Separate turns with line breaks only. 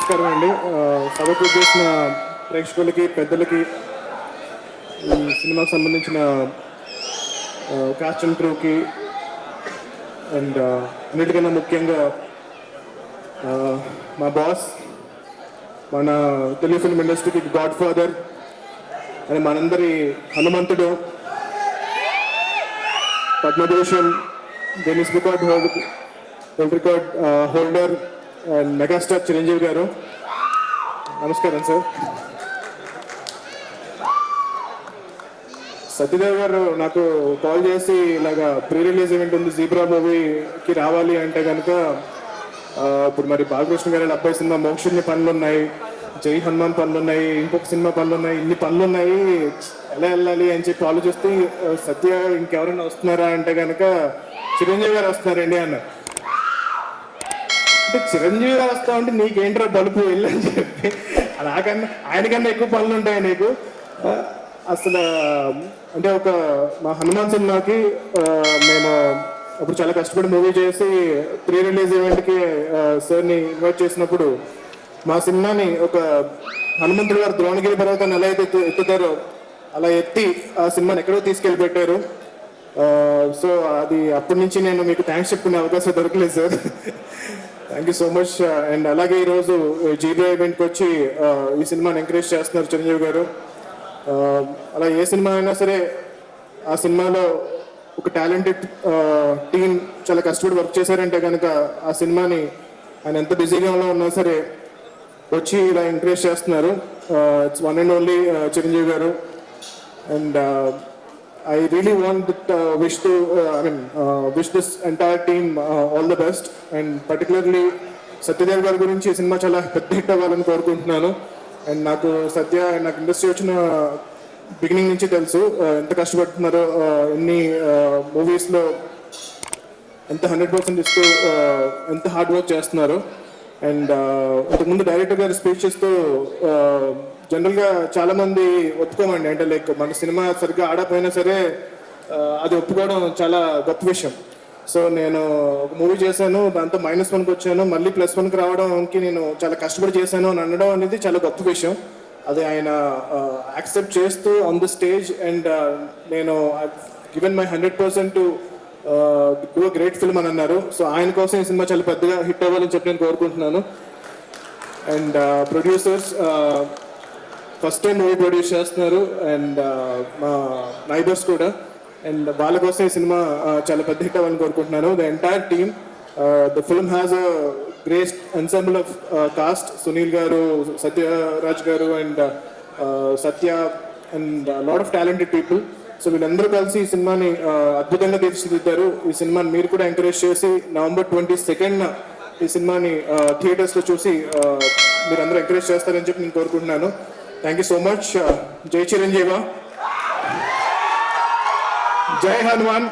నమస్కారం అండి. సభకు చేసిన ప్రేక్షకులకి, పెద్దలకి, ఈ సినిమాకు సంబంధించిన కాస్ట్ అండ్ క్రూకి, అండ్ అన్నిటికన్నా ముఖ్యంగా మా బాస్, మన తెలుగు ఫిల్మ్ ఇండస్ట్రీకి గాడ్ ఫాదర్ అని మనందరి హనుమంతుడు, Padma Bhushan, Guinness world record holder and megastar Chiranjeevi గారు, నమస్కారం సార్. సత్యదేవ్ గారు నాకు కాల్ చేసి ఇలాగా ప్రీ రిలీజ్ ఈవెంట్ ఉంది జీబ్రా మూవీకి రావాలి అంటే కనుక ఇప్పుడు మరి బాలకృష్ణ గారి అబ్బాయి సినిమా మోక్షణ్య పనులు ఉన్నాయి, జై హనుమాన్ పనులు ఉన్నాయి, ఇంకొక సినిమా పనులు ఉన్నాయి, ఇన్ని పనులు ఉన్నాయి, ఎలా వెళ్ళాలి అని చెప్పి ఆలోచిస్తే సత్య ఇంకెవరైనా వస్తున్నారా అంటే కనుక చిరంజీవి గారు వస్తున్నారండి అన్నారు. అంటే చిరంజీవి గారు వస్తా ఉంటే నీకేంట్రా బలుపు వెళ్ళని చెప్పి, నాకన్నా ఆయనకన్నా ఎక్కువ పనులు ఉంటాయి నీకు అసలు. అంటే ఒక మా హనుమాన్ సినిమాకి మేము అప్పుడు చాలా కష్టపడి మూవీ చేసి ప్రీ రిలీజ్ ఈవెంట్కి సార్ని ఇన్వైట్ చేసినప్పుడు మా సినిమాని ఒక హనుమంతుడు గారు ద్రోణగిరి పర్వతాన్ని ఎలా అయితే ఎత్తుతారో అలా ఎత్తి ఆ సినిమాని ఎక్కడో తీసుకెళ్ళి పెట్టారు. సో అది అప్పటి నుంచి నేను మీకు థ్యాంక్స్ చెప్పుకునే అవకాశం దొరకలేదు sir. Thank you so much. And అలాగే ఈరోజు జీబ్రా ఈవెంట్కి వచ్చి ఈ సినిమాని ఎంకరేజ్ చేస్తున్నారు చిరంజీవి గారు. అలా ఏ సినిమా అయినా సరే ఆ సినిమాలో ఒక టాలెంటెడ్ టీం చాలా కష్టపడి వర్క్ చేశారంటే కనుక ఆ సినిమాని ఆయన ఎంత బిజీగా ఉన్నా సరే వచ్చి ఇలా ఎంకరేజ్ చేస్తున్నారు. It's one and only Chiranjeevi గారు. And I really want that wish this entire team all the best, and particularly Satyadev గారి గురించి ఈ సినిమా చాలా పెద్ద హిట్ అవ్వాలని కోరుకుంటున్నాను. అండ్ నాకు నాకు ఇండస్ట్రీ వచ్చిన బిగినింగ్ నుంచి తెలుసు ఎంత కష్టపడుతున్నారో, ఎన్ని మూవీస్లో ఎంత 100% ఇస్తూ ఎంత హార్డ్ వర్క్ చేస్తున్నారు. అండ్ ఇంతకుముందు డైరెక్టర్ గారు స్పీచ్ ఇస్తూ జనరల్గా చాలామంది ఒప్పుకోమండి, అంటే లైక్ మన సినిమా సరిగ్గా ఆడపోయినా సరే అది ఒప్పుకోవడం చాలా గొప్ప విషయం. సో నేను ఒక మూవీ చేశాను, దాంతో -1కి వచ్చాను, మళ్ళీ +1కి రావడానికి నేను చాలా కష్టపడి చేశాను అని అనడం అనేది చాలా గొప్ప విషయం. అది ఆయన యాక్సెప్ట్ చేస్తూ ఆన్ ద స్టేజ్, అండ్ నేను given my 100% to do a great film అని అన్నారు. సో ఆయన కోసం ఈ సినిమా చాలా పెద్దగా హిట్ అవ్వాలని చెప్పి నేను కోరుకుంటున్నాను. And producers first time movie produce చేస్తున్నారు, అండ్ మా నైబర్స్ కూడా, అండ్ వాళ్ళ కోసం ఈ సినిమా చాలా పెద్ద హిట్ అవ్వాలని కోరుకుంటున్నాను. The entire team, the film has a great ensemble of cost. Sunil గారు, సత్యరాజ్ గారు, and Satya, and lot of talented people. So వీళ్ళందరూ కలిసి ఈ సినిమాని అద్భుతంగా తీర్చిదిద్దారు. ఈ సినిమాని మీరు కూడా ఎంకరేజ్ చేసి November 22nd ఈ సినిమాని థియేటర్స్లో చూసి మీరందరూ ఎంకరేజ్ చేస్తారని చెప్పి నేను కోరుకుంటున్నాను. Thank you so much. జై చిరంజీవ, జై హనుమాన్.